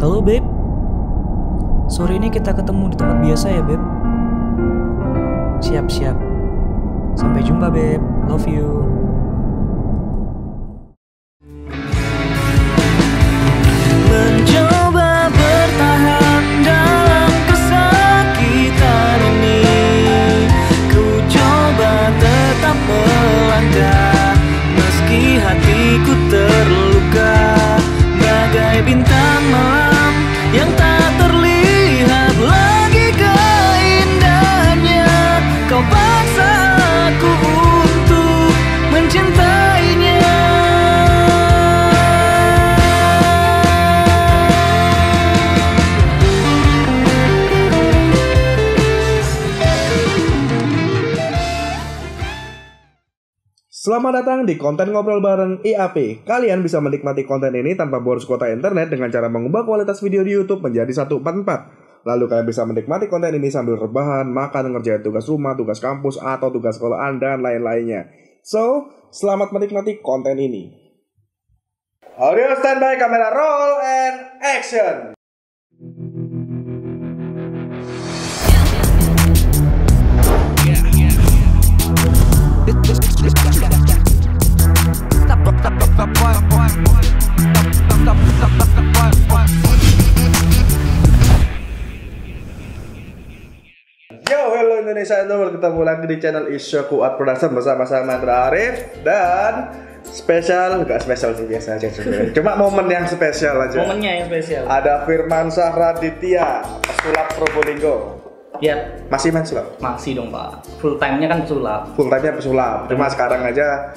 Halo Beb, sore ini kita ketemu di tempat biasa ya Beb. Siap-siap. Sampai jumpa Beb, love you. Mencoba bertahan dalam kesakitan ini, ku coba tetap melangkah meski hatiku terluka, bagai bintang malam yang tak terlihat lagi keindahannya. Kau paksa aku untuk mencintainya. Selamat datang di konten ngobrol bareng IAP. Kalian bisa menikmati konten ini tanpa boros kuota internet dengan cara mengubah kualitas video di YouTube menjadi 144. Lalu kalian bisa menikmati konten ini sambil rebahan, makan, ngerjain tugas rumah, tugas kampus, atau tugas sekolahan, dan lain-lainnya. So, selamat menikmati konten ini. Audio standby, kamera roll, and action! Yo, hello Indonesia, bertemu lagi di channel Isyaku Art Production bersama saya Mandra Arif dan gak spesial sih, biasa aja sebenarnya. Cuma momen yang spesial aja. Momennya yang spesial. Ada Firmansyah Raditya, pesulap Probolinggo. Ya, Masih main sulap? masih dong Pak. Full time-nya kan pesulap. Full time-nya pesulap. Cuma sekarang aja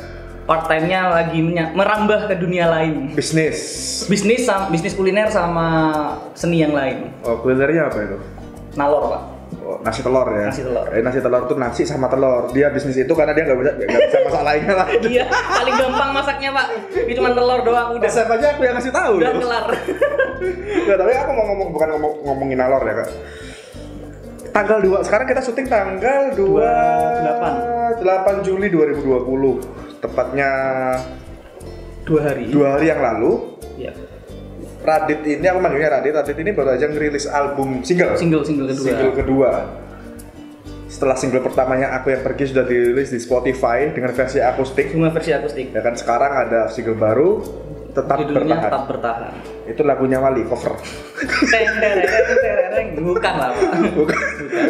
Part time-nya lagi merambah ke dunia lain. bisnis. Bisnis kuliner sama seni yang lain. Oh, kulinernya apa itu? Nalor Pak. Oh, nasi telur ya. Nasi telur. Nasi telur itu nasi sama telur. Dia bisnis itu karena dia nggak bisa masak lainnya lah. Iya, paling gampang masaknya Pak. Ini cuma telur doang udah. Resep aja aku yang ngasih tahu. Udah loh. kelar. Nah, tapi aku mau ngomongin nalor ya Kak. Tanggal 2, sekarang kita syuting tanggal 8 Juli 2020. Tepatnya 2 hari. 2 hari yang lalu. Iya. Radit ini, aku manggilnya Radit ini baru aja ngerilis album single kedua. Setelah single pertamanya Aku Yang Pergi sudah dirilis di Spotify dengan versi akustik. Cuma versi akustik. Ya kan, sekarang ada single baru, Judulnya Tetap Bertahan. Itu lagunya Wali, cover. Bukan lah Pak. Bukan.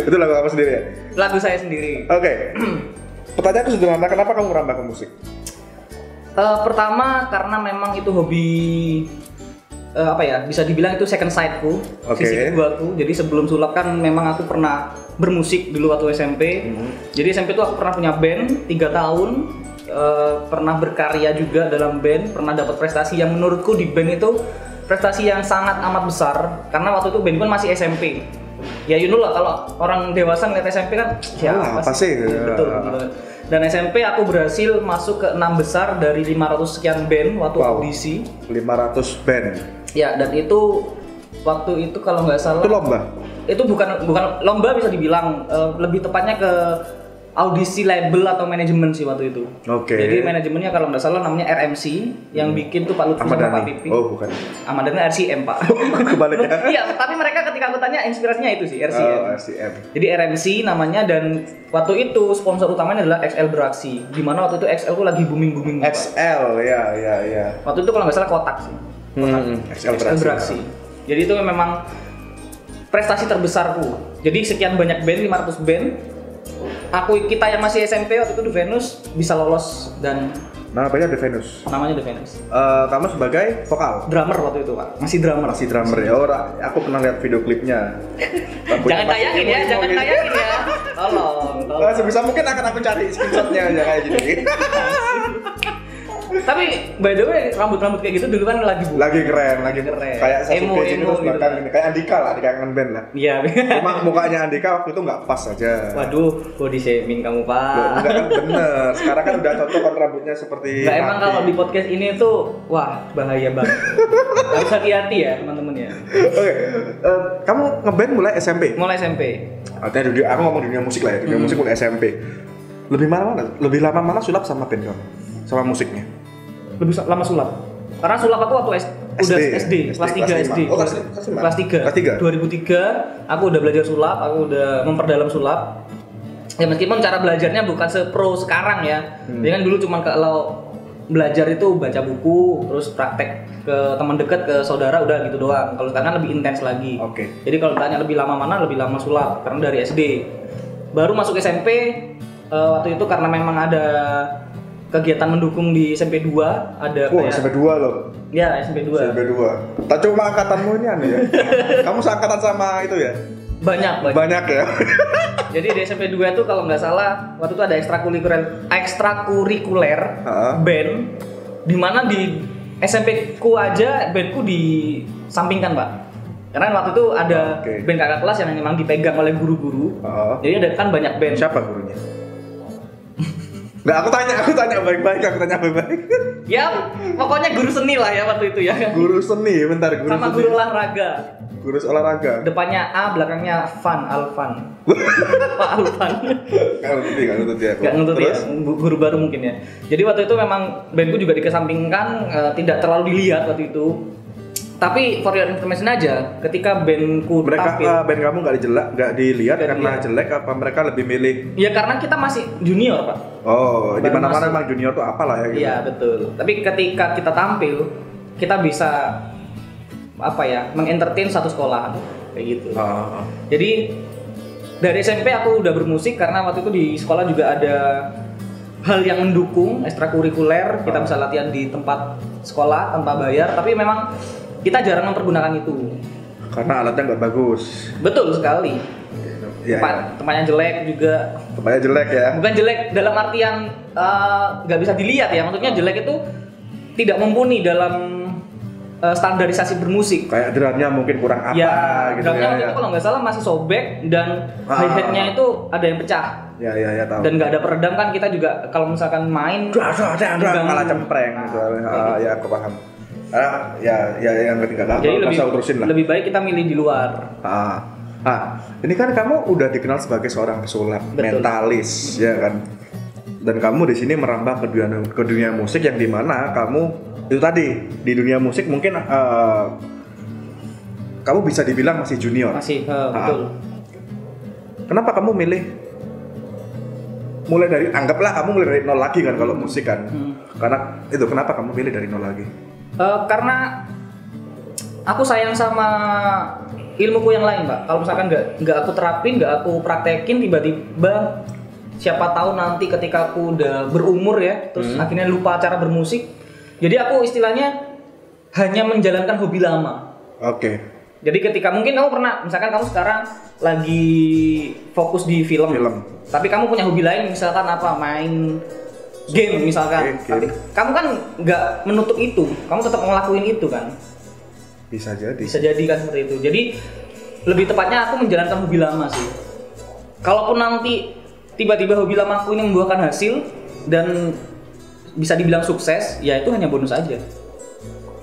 Itu lagu apa sendiri ya? Lagu saya sendiri. Oke. Pertanyaanku sederhana, kenapa kamu merambah ke musik? Pertama karena memang itu hobi, bisa dibilang itu second sideku, sisi keduaku. Jadi sebelum sulap kan memang aku pernah bermusik dulu waktu SMP. Jadi SMP itu aku pernah punya band 3 tahun, pernah berkarya juga dalam band, pernah dapat prestasi yang menurutku di band itu prestasi yang sangat amat besar. Karena waktu itu band pun masih SMP. Ya you know lah, kalau orang dewasa ngeliat SMP kan siapa sih? Betul. Dan SMP aku berhasil masuk ke 6 besar dari 500 sekian band waktu audisi. 500 band. Ya, dan itu waktu itu kalau nggak salah itu lomba? Itu bukan lomba, bisa dibilang lebih tepatnya ke audisi label atau manajemen sih waktu itu. Oke. Jadi manajemennya kalau nggak salah namanya RMC, yang bikin tuh Pak Lutfi sama Pak Pipi. Oh bukan. Ahmad Dhani RCM Pak. Kebalik ya? Iya, tapi mereka ketika aku tanya inspirasinya itu sih RCM. Oh, RCM. Jadi RMC namanya, dan waktu itu sponsor utamanya adalah XL Beraksi. Di mana waktu itu XL tuh lagi booming. XL, ya. Waktu itu kalau nggak salah kotak sih. XL Beraksi. Jadi itu memang prestasi terbesarku. Jadi sekian banyak band, 500 band. Kita yang masih SMP waktu itu The Venus bisa lolos dan namanya The Venus. Kamu sebagai vokal? Drummer waktu itu Pak. Masih drummer ya. Oh, aku pernah lihat video klipnya. Jangan tayangin ya. Tolong. Sebisa mungkin akan aku cari screenshotnya aja kayak gini. Tapi by the way, rambut kayak gitu dulu kan lagi keren. Kayak emo terus gitu belakang ini, kayak Andika kangen band lah. Iya. Cuma mukanya Andika waktu itu nggak pas aja. Waduh, body shaming kamu Pak. Enggak kan bener. Sekarang kan udah cocok kan rambutnya seperti. Nggak, emang kalau di podcast ini tuh wah bahaya banget. Harus hati-hati ya teman-teman ya. Oke, kamu ngeband mulai SMP? Mulai SMP. Artinya aku ngomong dunia musik lah ya, dunia musik mulai SMP. Lebih lama mana sulap sama band kamu? Sama musiknya? Lebih lama sulap. Karena sulap aku waktu Udah SD, kelas 3 SD. Oh, kelas 3. 2003 aku udah belajar sulap, aku udah memperdalam sulap. Ya meskipun cara belajarnya bukan sepro sekarang ya. Dia kan dulu cuma kalau belajar itu baca buku, terus praktek ke teman dekat, ke saudara, udah gitu doang. Kalau sekarang kan lebih intens lagi. Jadi kalau ditanya lebih lama mana, lebih lama sulap karena dari SD. Baru masuk SMP waktu itu karena memang ada kegiatan mendukung di SMP 2, ada SMP 2 loh. Ya, SMP 2. SMP 2. Tak cuma angkatanmu ini aneh ya. Kamu seangkatan sama itu ya? Banyak ya. Jadi di SMP 2 itu kalau nggak salah waktu itu ada ekstrakurikuler band, di mana di SMP ku aja bandku disampingkan, Pak. Karena waktu itu ada band kakak kelas yang memang dipegang oleh guru-guru. Jadi ada kan banyak band. Siapa gurunya? Nggak, aku tanya baik-baik. Ya, pokoknya guru seni lah ya waktu itu ya. Guru seni, bentar, guru sama seni. Guru olahraga. Guru olahraga. Depannya A, belakangnya Alvan. Pak Alvan. Nggak ngerti ya. Nggak ngerti ya, guru baru mungkin ya. Jadi waktu itu memang bandku juga dikesampingkan, tidak terlalu dilihat waktu itu. Tapi for your information aja, ketika bandku tampil, band kamu nggak dilihat karena jelek, apa mereka lebih milih? Ya karena kita masih junior, Pak. Oh, di mana-mana memang junior tuh apalah ya gitu. Iya, betul. Tapi ketika kita tampil, kita bisa mengentertain satu sekolah kayak gitu. Jadi dari SMP aku udah bermusik karena waktu itu di sekolah juga ada hal yang mendukung ekstrakurikuler, kita bisa latihan di tempat sekolah tanpa bayar, tapi memang kita jarang mempergunakan itu karena alatnya nggak bagus. Betul sekali. Tempatnya jelek juga. Tempatnya jelek ya? Bukan jelek dalam artian nggak bisa dilihat ya. Maksudnya jelek itu tidak mumpuni dalam standarisasi bermusik. Kayak drumnya mungkin kurang apa gitu drumnya waktu itu kalau nggak salah masih sobek dan hi-hatnya itu ada yang pecah. Ya tahu. Dan nggak ada peredam kan, kita juga kalau misalkan main malah cempreng gitu. Ya aku paham. Yang ketiga jadi lebih baik kita milih di luar. Ini kan kamu udah dikenal sebagai seorang pesulap, mentalis, ya kan? Dan kamu di sini merambah ke dunia musik yang dimana kamu itu tadi di dunia musik mungkin kamu bisa dibilang masih junior. Betul. Kenapa kamu anggaplah kamu mulai dari nol lagi kan kalau musik kan? Karena itu kenapa kamu milih dari nol lagi? Karena aku sayang sama ilmuku yang lain, Pak. Kalau misalkan nggak aku terapin, nggak aku praktekin, tiba-tiba siapa tahu nanti ketika aku udah berumur ya, terus akhirnya lupa cara bermusik. Jadi aku istilahnya hanya menjalankan hobi lama. Jadi ketika mungkin kamu pernah, misalkan kamu sekarang lagi fokus di film. Tapi kamu punya hobi lain, misalkan main game misalkan. Tapi kamu kan nggak menutup itu, kamu tetap ngelakuin itu kan? Bisa jadi kan seperti itu. Jadi lebih tepatnya aku menjalankan hobi lama sih. Kalaupun nanti tiba-tiba hobi lama aku ini membuahkan hasil dan bisa dibilang sukses, ya itu hanya bonus aja.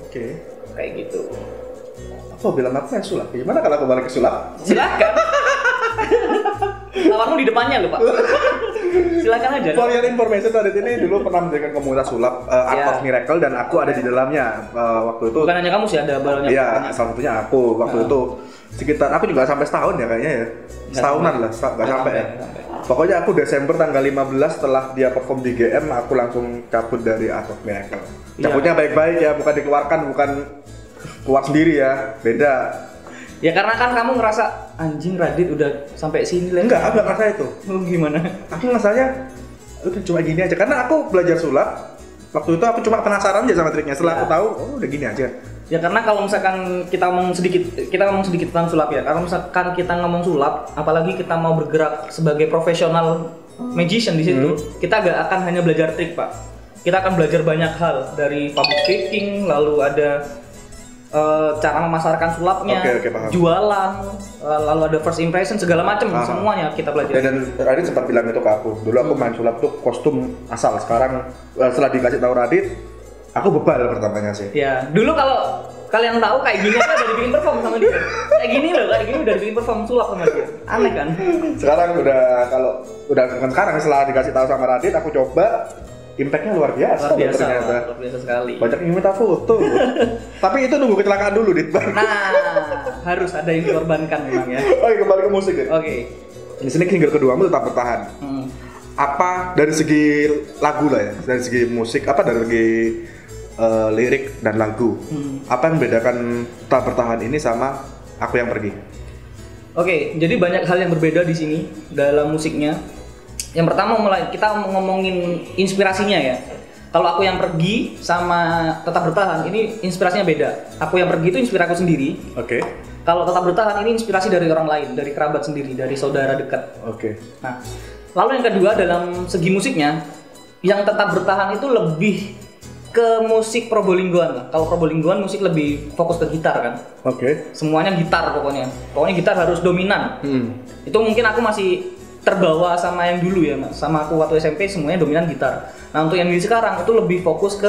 Kayak gitu. Aku bilang aku yang sulap. Gimana kalau aku balik ke sulap? Silakan. Lawanmu di depannya loh, Pak. Silakan aja. For your information, Radit ini dulu pernah mendirikan komunitas sulap Art of Miracle dan aku ada di dalamnya waktu itu. Bukan hanya kamu sih, ada banyak. Iya, salah satunya aku waktu itu sekitar aku juga sampai setahun ya kayaknya ya. Setahunan lah, nggak sampai ya. Pokoknya aku Desember tanggal 15 setelah dia perform di GM, aku langsung cabut dari Art of Miracle. Cabutnya baik-baik ya, bukan dikeluarkan, bukan keluar sendiri ya, beda. Ya karena kan kamu ngerasa anjing Radit udah sampai sini lah. Enggak, aku nggak ngerasa itu. Gimana? Aku ngerasanya udah cuma gini aja. Karena aku belajar sulap, waktu itu aku cuma penasaran aja sama triknya. Setelah aku tahu, udah gini aja. Ya karena kalau misalkan kita ngomong sedikit tentang sulap ya. Kalau misalkan kita ngomong sulap, apalagi kita mau bergerak sebagai profesional magician di situ, kita gak akan hanya belajar trik, Pak. Kita akan belajar banyak hal dari public speaking, lalu ada cara memasarkan sulapnya, jualan, lalu ada first impression, segala macam, semuanya kita pelajari. Dan Radit sempat bilang itu ke aku. Dulu aku main sulap tuh kostum asal. Sekarang setelah dikasih tahu Radit, aku bebal pertamanya sih. Ya, dulu kalau kalian tahu kayak gini aja udah dibikin perform sama dia. Kayak gini udah dibikin perform sulap sama dia. Aneh kan? Sekarang setelah dikasih tahu sama Radit, aku coba. Impact-nya luar biasa. Luar biasa, ternyata. luar biasa sekali. Banyak yang minta foto. Tapi itu nunggu kecelakaan dulu, Dit. Nah, harus ada yang dikorbankan memang ya. Oke, kembali ke musik, Dit. Oke. Di sini single keduamu tetap bertahan. Apa dari segi lagu lah ya, dari segi musik, apa dari segi lirik dan lagu, apa yang membedakan tetap bertahan ini sama Aku Yang Pergi? Oke, jadi banyak hal yang berbeda di sini dalam musiknya. Yang pertama kita ngomongin inspirasinya ya. Kalau Aku Yang Pergi sama Tetap Bertahan ini inspirasinya beda. Aku Yang Pergi itu inspirasi aku sendiri. Oke. Kalau Tetap Bertahan ini inspirasi dari orang lain, dari kerabat sendiri, dari saudara dekat. Oke. Nah, lalu yang kedua dalam segi musiknya, yang Tetap Bertahan itu lebih ke musik Probolinggoan lah. Kalau Probolinggoan musik lebih fokus ke gitar kan. Oke. Semuanya gitar pokoknya. Pokoknya gitar harus dominan. Itu mungkin aku masih terbawa sama yang dulu ya, Mas. Sama aku waktu SMP semuanya dominan gitar. Nah, untuk yang di sekarang itu lebih fokus ke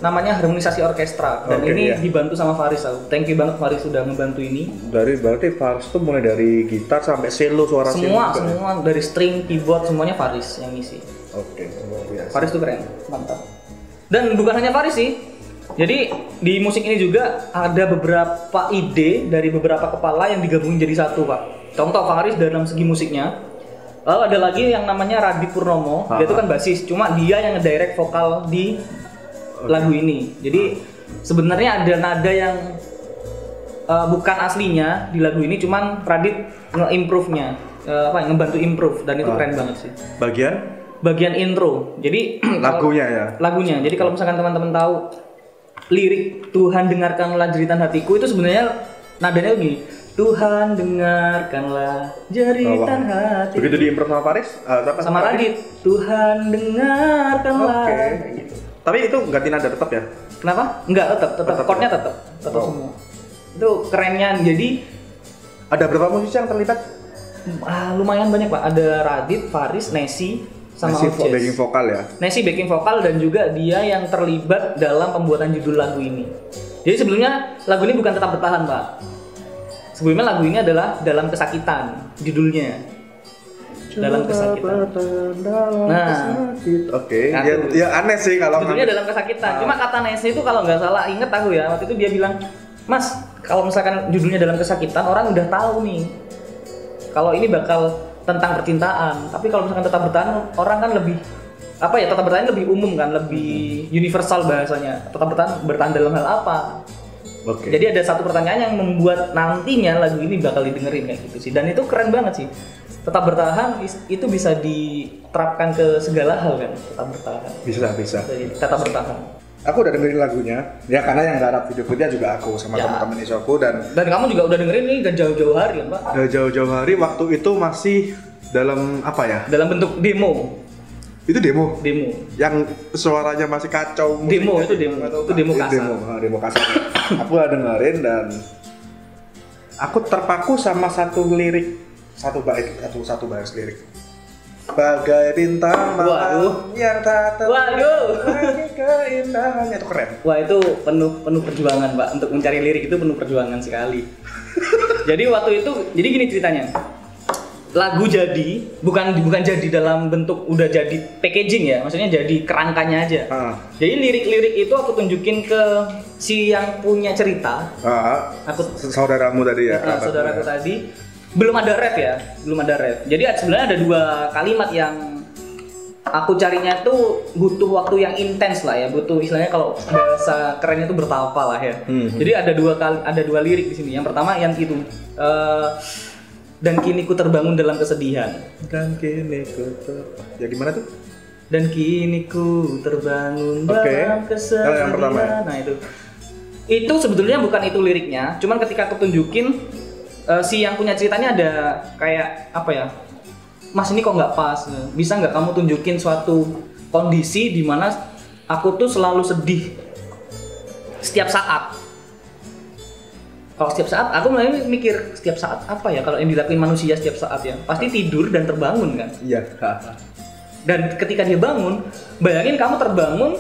namanya harmonisasi orkestra. Dan ini dibantu sama Faris aku. Thank you banget Faris sudah ngebantu ini. Berarti Faris tuh mulai dari gitar sampai cello, suara semua dari string, keyboard semuanya Faris yang ngisi. Oke, luar biasa. Faris tuh keren, mantap. Dan bukan hanya Faris sih. Jadi di musik ini juga ada beberapa ide dari beberapa kepala yang digabungin jadi satu, Pak. Contoh Faris dalam segi musiknya. Lalu ada lagi yang namanya Radit Purnomo, dia itu kan basis, cuma dia yang ngedirect vokal di lagu ini. Jadi sebenarnya ada nada yang bukan aslinya di lagu ini, cuman Radit nge-improve-nya, ngebantu improve, dan itu keren banget sih. Bagian intro, jadi lagunya ya. Lagunya, jadi kalau misalkan teman-teman tahu lirik Tuhan dengarkanlah jeritan hatiku itu sebenarnya nadanya begini. Tuhan dengarkanlah jeritan hati. Begitu diimprove sama Faris? Sama Radit. Tuhan dengarkanlah. Gitu. Tapi itu ganti nada tetap ya? Kenapa? Enggak, tetap. Chordnya tetap semua. Itu kerennya. Jadi ada berapa musisi yang terlibat? Lumayan banyak, Pak. Ada Radit, Faris, Nesi, sama Nesi backing vokal ya? Nesi backing vokal dan juga dia yang terlibat dalam pembuatan judul lagu ini. Jadi sebelumnya lagu ini bukan Tetap Bertahan, Pak. Sebelumnya lagu ini adalah Dalam Kesakitan, judulnya. Dalam Kesakitan. Oke. Ya aneh sih kalau judulnya Dalam Kesakitan. Cuma kata Nesi itu kalau nggak salah inget aku ya, waktu itu dia bilang, "Mas, kalau misalkan judulnya Dalam Kesakitan, orang udah tahu nih. Kalau ini bakal tentang percintaan. Tapi kalau misalkan Tetap Bertahan, orang kan lebih Tetap Bertahan lebih umum kan, lebih universal bahasanya. Tetap bertahan dalam hal apa?" Jadi ada satu pertanyaan yang membuat nantinya lagu ini bakal didengerin kayak gitu sih. Dan itu keren banget sih. Tetap Bertahan itu bisa diterapkan ke segala hal kan. Tetap Bertahan. Bisa. Jadi, Tetap Bertahan. Aku udah dengerin lagunya. Ya karena yang garap video-videonya juga aku sama teman-teman isoku dan kamu juga udah dengerin ini kan jauh-jauh hari kan, Pak? Jauh-jauh hari waktu itu masih dalam apa ya? Dalam bentuk demo. Itu demo. Yang suaranya masih kacau. Demo itu kasar. Demo kasar. Aku udah dengerin dan aku terpaku sama satu baris lirik. Bagai bintang malam yang tak terbagi keindahannya, itu keren. Wah, itu penuh perjuangan, Pak. Untuk mencari lirik itu penuh perjuangan sekali. Jadi waktu itu, jadi gini ceritanya. Lagu jadi bukan jadi dalam bentuk udah jadi packaging ya, maksudnya jadi kerangkanya aja. Jadi lirik-lirik itu aku tunjukin ke si yang punya cerita. Saudaramu tadi ya. Saudaraku tadi. Belum ada rap. Jadi sebenarnya ada 2 kalimat yang aku carinya tuh butuh waktu yang intens lah ya, butuh istilahnya kalau bahasa kerennya itu bertapa lah ya. Jadi ada 2 lirik di sini. Yang pertama yang itu. Dan kini ku terbangun dalam kesedihan. Ya gimana tuh? Dan kini ku terbangun dalam kesedihan. Yang pertama. Nah itu sebetulnya bukan itu liriknya. Cuman ketika aku tunjukin si yang punya ceritanya ada kayak apa ya? Mas, ini kok nggak pas? Bisa nggak kamu tunjukin suatu kondisi di mana aku tuh selalu sedih setiap saat. Kalau setiap saat, aku mulai mikir setiap saat apa ya kalau yang dilakuin manusia setiap saat ya? Pasti tidur dan terbangun kan? Iya. Dan ketika dia bangun, bayangin kamu terbangun,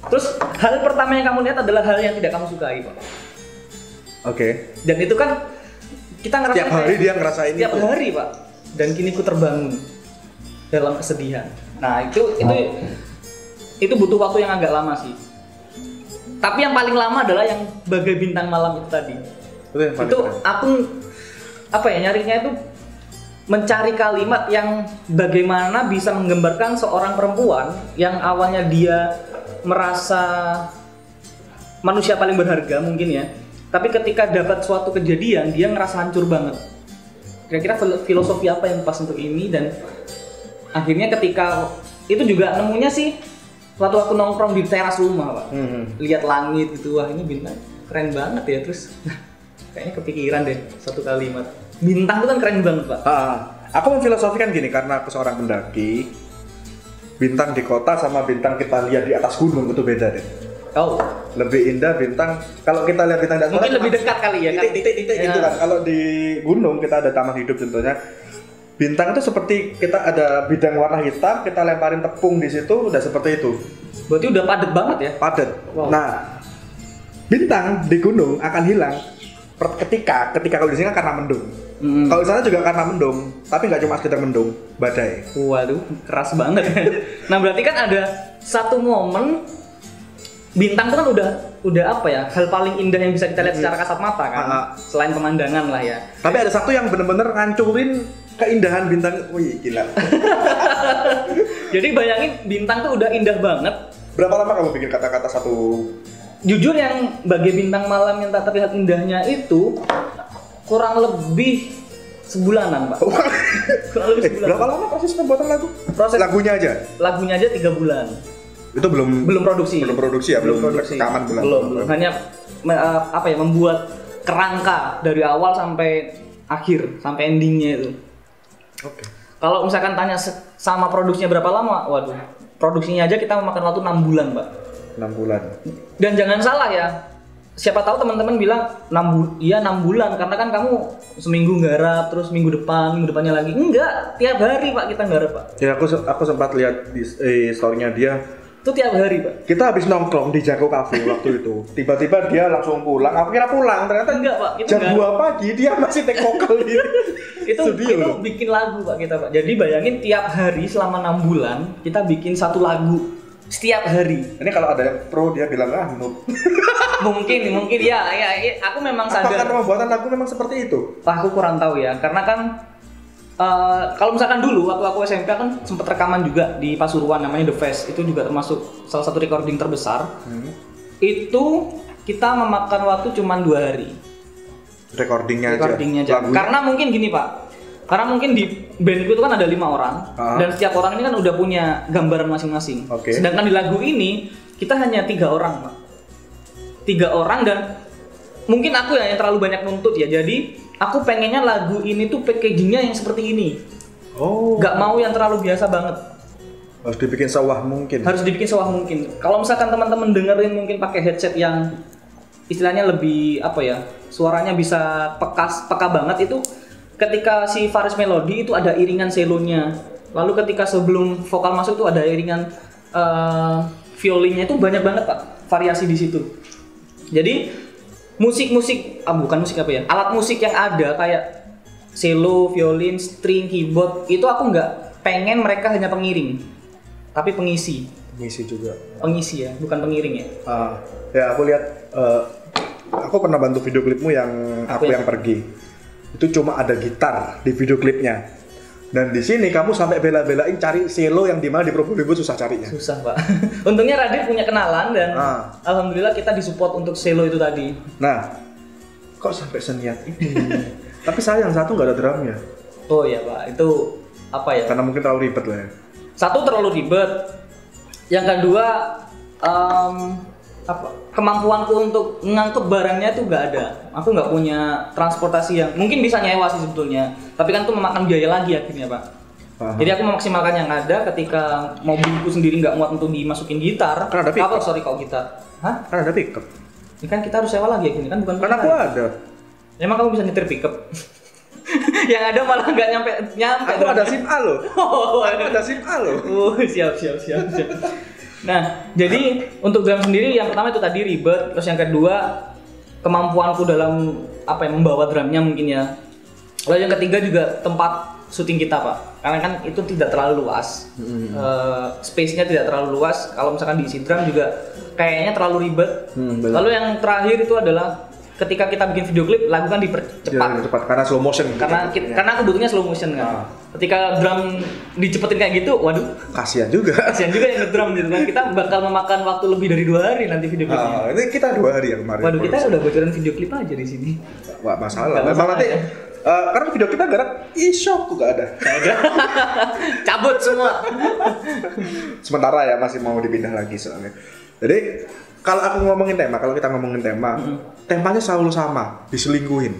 terus hal pertama yang kamu lihat adalah hal yang tidak kamu sukai, Pak. Dan itu kan kita ngerasain setiap hari dia ngerasain setiap itu. Hari, Pak. Dan kini ku terbangun dalam kesedihan. Nah itu itu butuh waktu yang agak lama sih. Tapi yang paling lama adalah yang Bagai Bintang Malam itu tadi. Itu aku nyarinya itu mencari kalimat yang bagaimana bisa menggambarkan seorang perempuan yang awalnya dia merasa manusia paling berharga mungkin ya, tapi ketika dapat suatu kejadian dia ngerasa hancur banget. Kira-kira filosofi apa yang pas untuk ini, dan akhirnya ketika itu juga nemunya sih waktu aku nongkrong di teras rumah Pak, lihat langit gitu, wah ini bintang keren banget ya, terus kayaknya kepikiran deh satu kalimat. Bintang itu kan keren banget Pak. Aku memfilosofikan gini, karena aku seorang pendaki, bintang di kota sama bintang kita lihat di atas gunung itu beda deh. Oh, lebih indah bintang kalau kita lihat bintang di atas mungkin lebih dekat kali ya, titik gitu kan. Kalau di gunung kita ada taman hidup contohnya, bintang itu seperti kita ada bidang warna hitam, kita lemparin tepung di situ, udah seperti itu. Berarti udah padat banget ya? Padat. Wow. Nah, bintang di gunung akan hilang ketika kalau di sini kan karena mendung. Kalau di sana juga karena mendung, tapi nggak cuma sekedar mendung, badai. Waduh, keras banget. Nah, berarti kan ada satu momen bintang itu kan udah apa ya, hal paling indah yang bisa kita lihat secara kasat mata kan, selain pemandangan lah ya. Tapi ada satu yang benar-benar ngancurin keindahan bintang. Wih, gila. Jadi bayangin bintang tuh udah indah banget. Berapa lama kamu bikin kata-kata satu? Jujur yang Bagai Bintang Malam yang tak terlihat indahnya itu kurang lebih sebulanan Pak. Kurang lebih sebulan. Berapa lama proses pembuatan lagu? Lagunya aja 3 bulan. Itu belum produksi ya, belum rekaman belum. Hanya membuat kerangka dari awal sampai akhir, sampai endingnya itu. Oke. Kalau misalkan tanya sama produksinya berapa lama, waduh, produksinya aja kita memakan waktu 6 bulan Pak. 6 bulan. Dan jangan salah ya, siapa tahu teman-teman bilang 6 bulan karena kan kamu seminggu nggarap, terus minggu depannya lagi. Enggak, tiap hari Pak kita nggarap Pak. Ya aku sempat lihat di story-nya dia. Itu tiap hari Pak. Kita habis nongkrong di Jako Cafe waktu itu. Tiba-tiba dia langsung pulang. Aku kira pulang, ternyata enggak Pak. Jam 2 pagi dia masih take vocal di studio. Itu bikin lagu Pak kita Pak. Jadi bayangin tiap hari selama 6 bulan kita bikin satu lagu. Setiap hari. Ini kalau ada yang pro dia bilang noob. mungkin ya aku memang sadar. Apakah pembuatan lagu memang seperti itu? Aku kurang tahu ya, karena kan kalau misalkan dulu waktu aku SMP kan sempat rekaman juga di Pasuruan namanya The Fest, itu juga termasuk salah satu recording terbesar. Itu kita memakan waktu cuma 2 hari. Recordingnya aja. Karena mungkin gini Pak. Karena mungkin di bandku itu kan ada 5 orang, dan setiap orang ini kan udah punya gambaran masing-masing. Sedangkan di lagu ini kita hanya 3 orang, Pak. 3 orang, dan mungkin aku yang terlalu banyak nuntut ya. Jadi aku pengennya lagu ini tuh packagingnya yang seperti ini. Gak mau yang terlalu biasa banget. Harus dibikin sewah mungkin. Kalau misalkan teman-teman dengerin mungkin pakai headset yang istilahnya lebih suaranya bisa peka banget, itu ketika si Faris Melody itu ada iringan selonya. Lalu ketika sebelum vokal masuk itu ada iringan violinnya, itu banyak banget Pak variasi di situ. Jadi alat musik yang ada kayak selo, violin, string, keyboard, itu aku nggak pengen mereka hanya pengiring, tapi pengisi juga. Pengisi ya, bukan pengiring ya. Ya aku lihat, aku pernah bantu video klipmu yang aku yang pergi. Itu cuma ada gitar di video klipnya. Dan di sini kamu sampai bela-belain cari selo yang dimana di Probolinggo susah carinya. Susah Pak. Untungnya Radit punya kenalan dan alhamdulillah kita disupport untuk selo itu tadi. Nah, kok sampai seniat ini? Tapi sayang satu nggak ada drumnya. Oh iya Pak, itu Karena mungkin terlalu ribet lah ya. Satu terlalu ribet. Yang kedua kemampuanku untuk mengangkut barangnya tuh nggak ada. Aku nggak punya transportasi yang mungkin bisa nyewa sih sebetulnya, tapi kan itu memakan biaya lagi akhirnya Pak. Jadi aku memaksimalkan yang ada. Ketika mobilku sendiri nggak muat untuk dimasukin gitar, kan ada pickup. Gitar. Kan ada pickup. Ini kan kita harus sewa lagi akhirnya kan, bukan? Kan aku ada. Emang kamu bisa nyetir pickup? Yang ada malah nggak nyampe. Aku ada SIM A loh. Ada SIM A loh. Siap. Nah, jadi untuk drum sendiri yang pertama itu tadi ribet, terus yang kedua kemampuanku dalam membawa drumnya mungkin ya. Lalu yang ketiga juga tempat syuting kita Pak, karena kan itu tidak terlalu luas, space-nya tidak terlalu luas. Kalau misalkan diisi drum juga kayaknya terlalu ribet. Lalu yang terakhir itu adalah ketika kita bikin video klip, lagu kan dipercepat. Cepat karena slow motion. Karena aku butuhnya slow motion kan. Ketika drum dicepetin kayak gitu, waduh, kasihan juga. Kasihan juga yang ngedrum gitu kan. Kita bakal memakan waktu lebih dari 2 hari nanti video klipnya. Ini kita 2 hari yang kemarin. Waduh, kita udah bocorin video klip aja di sini. Wah, masalah. Memang nanti karena video kita garap e-shop tuh gak ada. Cabut semua. Sementara ya masih mau dipindah lagi soalnya. Jadi kalau aku ngomongin tema, kalau kita ngomongin tema, temanya selalu sama, diselingkuhin.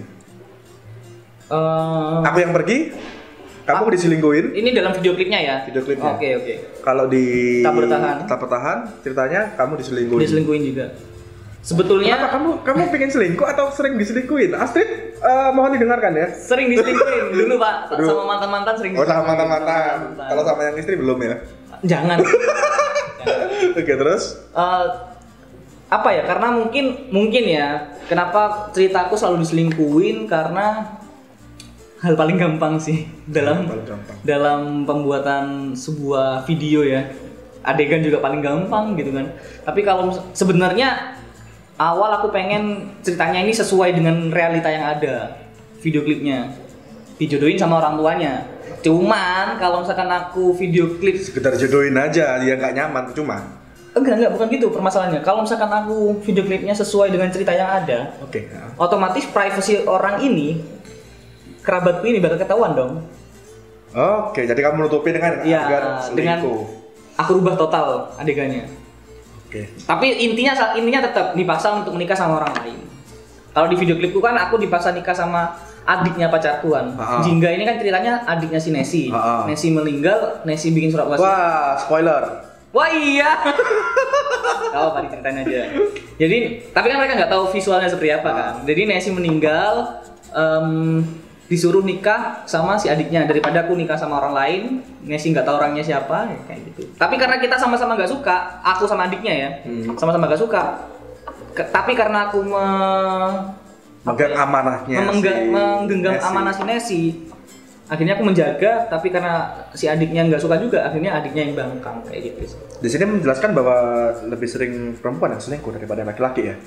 Aku yang pergi, kamu diselingkuhin. Ini dalam video klipnya ya? Video klipnya. Oke. Kalau di Tak bertahan, ceritanya kamu diselingkuhin. Diselingkuhin juga. Sebetulnya kamu pengen selingkuh atau sering diselingkuhin? Astrid, mohon didengarkan ya. Sering diselingkuhin dulu Pak, sama mantan-mantan sering. Oh, sama mantan-mantan. Kalau sama yang istri belum ya? Jangan. Oke, terus? Apa ya? Karena mungkin ya, kenapa ceritaku selalu diselingkuhin karena hal paling gampang sih dalam pembuatan sebuah video ya. Adegan juga paling gampang gitu kan. Tapi kalau sebenarnya awal aku pengen ceritanya ini sesuai dengan realita yang ada, video klipnya dijodohin sama orang tuanya. Cuman kalau misalkan aku video klip sekedar jodohin aja, dia nggak nyaman cuma. Enggak, bukan gitu permasalahannya. Kalau misalkan aku video klipnya sesuai dengan cerita yang ada, otomatis privasi orang ini, kerabatku ini bakal ketahuan dong. Oke, jadi kamu menutupi dengan dengan aku rubah total adegannya. Tapi intinya tetap dipaksa untuk menikah sama orang lain. Kalau di video klipku kan aku dipaksa nikah sama adiknya pacarku kan. Jingga ini kan ceritanya adiknya si Nessie. Nessie meninggal, Nessie bikin surat wasiat. Wah, spoiler. Wah iya. Tahu apa diceritain aja. Jadi, tapi kan mereka nggak tahu visualnya seperti apa kan. Jadi Nessie meninggal, disuruh nikah sama si adiknya daripada aku nikah sama orang lain. Nessie nggak tahu orangnya siapa ya, kayak gitu. Tapi karena kita sama-sama nggak suka, aku sama adiknya ya, sama-sama nggak suka. Tapi karena aku menggenggam amanah si Nessie, akhirnya aku menjaga. Tapi karena si adiknya nggak suka juga, akhirnya adiknya yang bangkang kayak gitu. Di sini menjelaskan bahwa lebih sering perempuan yang selingkuh daripada laki-laki ya.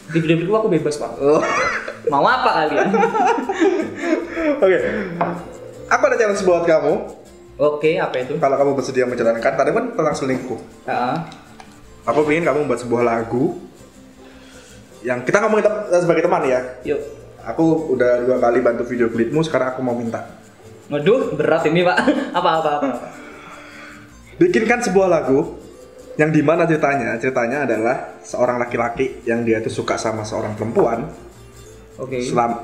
Di video aku bebas Pak. Mau apa kalian? Oke. Aku ada challenge buat kamu. Oke, apa itu? Kalau kamu bersedia menjalankan, tadi kan tentang selingkuh. Aku ingin kamu membuat sebuah lagu yang kita ngomongin sebagai teman ya. Yuk. Aku udah 2 kali bantu video klipmu, sekarang aku mau minta. Waduh, berat ini Pak. Apa? Bikinkan sebuah lagu yang dimana ceritanya adalah seorang laki-laki yang dia tuh suka sama seorang perempuan.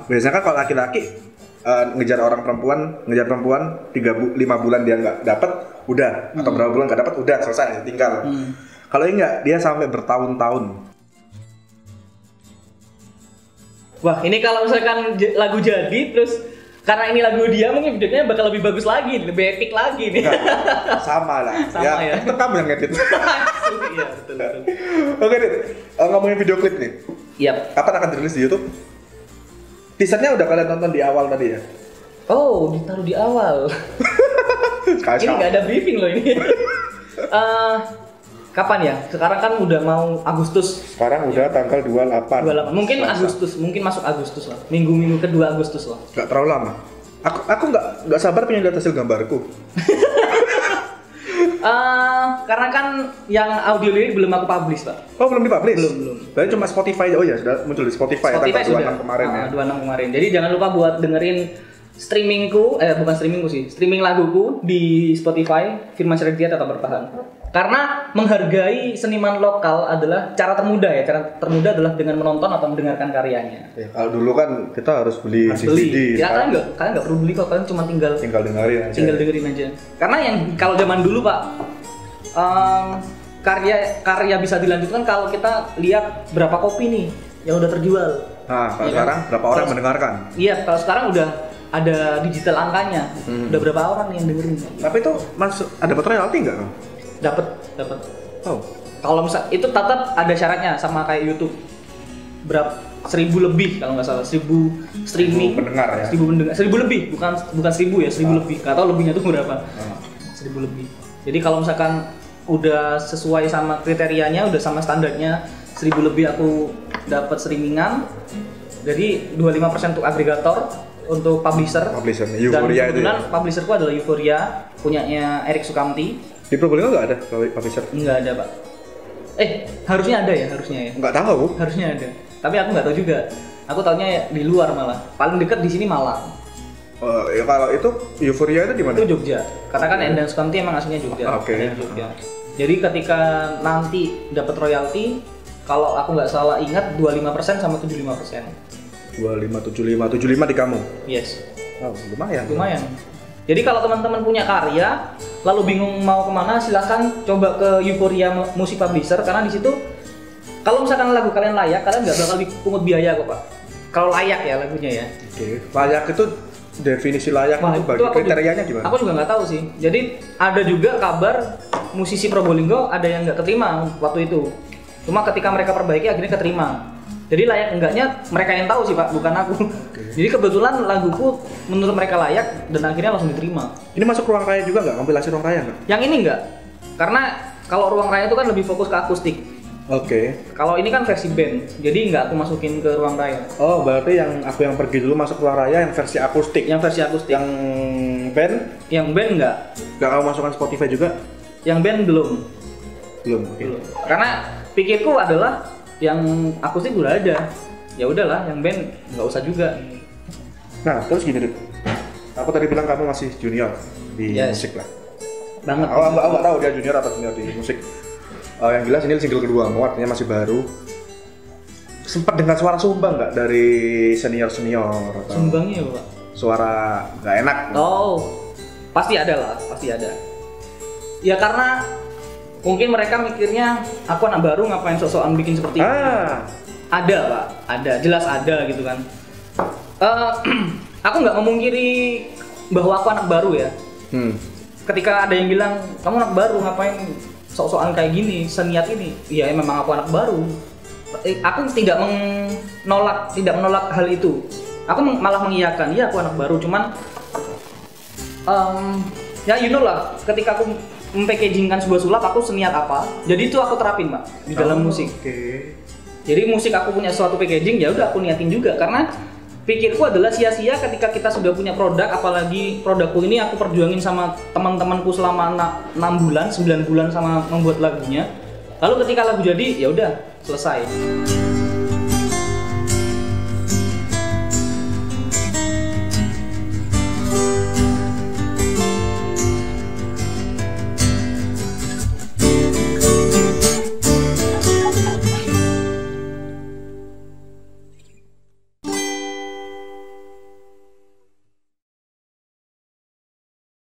Biasanya kan kalau laki-laki ngejar perempuan 5 bulan dia nggak dapat, udah, atau berapa bulan nggak dapat, udah selesai, tinggal. Kalau enggak, dia sampai bertahun-tahun. Wah, ini kalau misalkan lagu jadi terus karena ini lagu dia, mungkin videonya bakal lebih bagus lagi, lebih epic lagi nih. Sama lah. Sama ya. Itu kamu yang ngedit. Iya, betul. Oke, Dit. Ngomongin video klip nih. Yap. Kapan akan dirilis di YouTube? Teasernya udah kalian tonton di awal tadi ya? Oh, ditaruh di awal. Ini nggak ada briefing loh ini. Kapan ya? Sekarang kan udah mau Agustus. Sekarang udah tanggal 28. Mungkin Selasa. Agustus, mungkin masuk Agustus lah. Minggu kedua Agustus lah. Gak terlalu lama. Aku nggak sabar pengen lihat hasil gambarku. Karena kan yang audio lirik belum aku publish, Pak. Oh, belum dipublish? Belum. Berarti cuma Spotify. Oh ya, sudah muncul di Spotify tanggal 26 kemarin ya. 26 kemarin. Jadi jangan lupa buat dengerin streaming laguku di Spotify, Firman Syarifdiat Tetap Bertahan. Karena menghargai seniman lokal adalah cara termudah ya. Cara termudah adalah dengan menonton atau mendengarkan karyanya. Ya, kalau dulu kan kita harus beli CD. Ya, kalian nggak perlu beli kok, kalian cuma tinggal dengerin aja. Tinggal dengerin aja. Karena yang kalau zaman dulu Pak, karya bisa dilanjutkan kalau kita lihat berapa kopi nih yang udah terjual. Nah, kalau sekarang berapa orang mendengarkan? Iya, kalau sekarang udah ada digital angkanya. Udah berapa orang nih yang dengerin? Tapi itu dapat royalti nggak? Dapat. Oh. Kalau misal itu tetap ada syaratnya sama kayak YouTube. 1000 lebih kalau nggak salah, 1000 streaming, 1000 pendengar ya. 1000 pendengar, 1000 lebih, bukan 1000 ya, 1000 lebih. Nggak tahu lebihnya tuh berapa. 1000 lebih. Jadi kalau misalkan udah sesuai sama kriterianya, udah sama standarnya 1000 lebih aku dapat streamingan. Jadi 25% untuk agregator, untuk publisher. Euphoria dan kebetulan itu ya? Publisherku adalah Euphoria, punyanya Erik Sukamti. Di Probolinggo nggak ada publisher? Nggak ada, Pak. Harusnya ada ya, harusnya ya. Nggak tahu. Harusnya ada. Tapi aku nggak tahu juga. Aku taunya di luar malah. Paling dekat di sini Malang. Ya kalau itu Euphoria itu di mana? Itu Jogja. Katakan Endang Sukamti emang aslinya Jogja. Oke. Jogja. Jadi ketika nanti dapat royalti, kalau aku nggak salah ingat 25% sama 75%. 75 di kamu. Yes. Oh, lumayan. Lumayan. Jadi kalau teman-teman punya karya, lalu bingung mau kemana, silahkan coba ke Euphoria Music Publisher karena di situ kalau misalkan lagu kalian layak, kalian nggak bakal dipungut biaya kok, Pak. Kalau layak ya lagunya ya. Oke. Layak itu definisi layak itu bagi kriterianya gimana? Aku juga nggak tahu sih. Jadi ada juga kabar musisi Probolinggo ada yang nggak keterima waktu itu. Cuma ketika mereka perbaiki akhirnya keterima. Jadi layak enggaknya mereka yang tahu sih, Pak, bukan aku. Jadi kebetulan laguku menurut mereka layak dan akhirnya langsung diterima. Ini masuk ruang raya juga nggak? Kompilasi ruang raya nggak? Yang ini enggak. Karena kalau ruang raya itu kan lebih fokus ke akustik. Oke. Kalau ini kan versi band, jadi nggak aku masukin ke ruang raya. Oh, berarti yang aku yang pergi dulu masuk ruang raya yang versi akustik. Yang versi akustik. Yang band? Yang band nggak. Nggak kamu masukkan Spotify juga? Yang band belum. Belum. Oke. Belum. Karena pikirku adalah yang akustik udah ada. Ya udahlah, yang band nggak usah juga. Nah, terus gini, Dut. Aku tadi bilang kamu masih junior di musik lah. Banget. Aku nggak tahu dia junior atau senior di musik. Yang jelas ini single kedua, artinya masih baru. Sempat dengar suara sumbang nggak dari senior? Atau Sumbangnya ya, Pak? Suara nggak enak? Oh, pasti ada lah, pasti ada. Ya karena mungkin mereka mikirnya aku anak baru ngapain sok-sokan bikin seperti ini. Ada, Pak, ada, jelas ada gitu kan. Aku nggak memungkiri bahwa aku anak baru ya. Ketika ada yang bilang kamu anak baru ngapain sok-sokan kayak gini, seniat ini, ya memang aku anak baru. Aku tidak menolak hal itu. Aku malah mengiyakan, iya aku anak baru. Cuman ya you know lah, ketika aku mempackagingkan sebuah sulap, aku seniat apa. Jadi itu aku terapin, Pak, di dalam musik. Jadi musik aku punya suatu packaging, ya udah aku niatin juga karena pikirku adalah sia-sia ketika kita sudah punya produk, apalagi produkku ini aku perjuangin sama teman-temanku selama 6 bulan, 9 bulan sama membuat lagunya. Lalu ketika lagu jadi, ya udah selesai.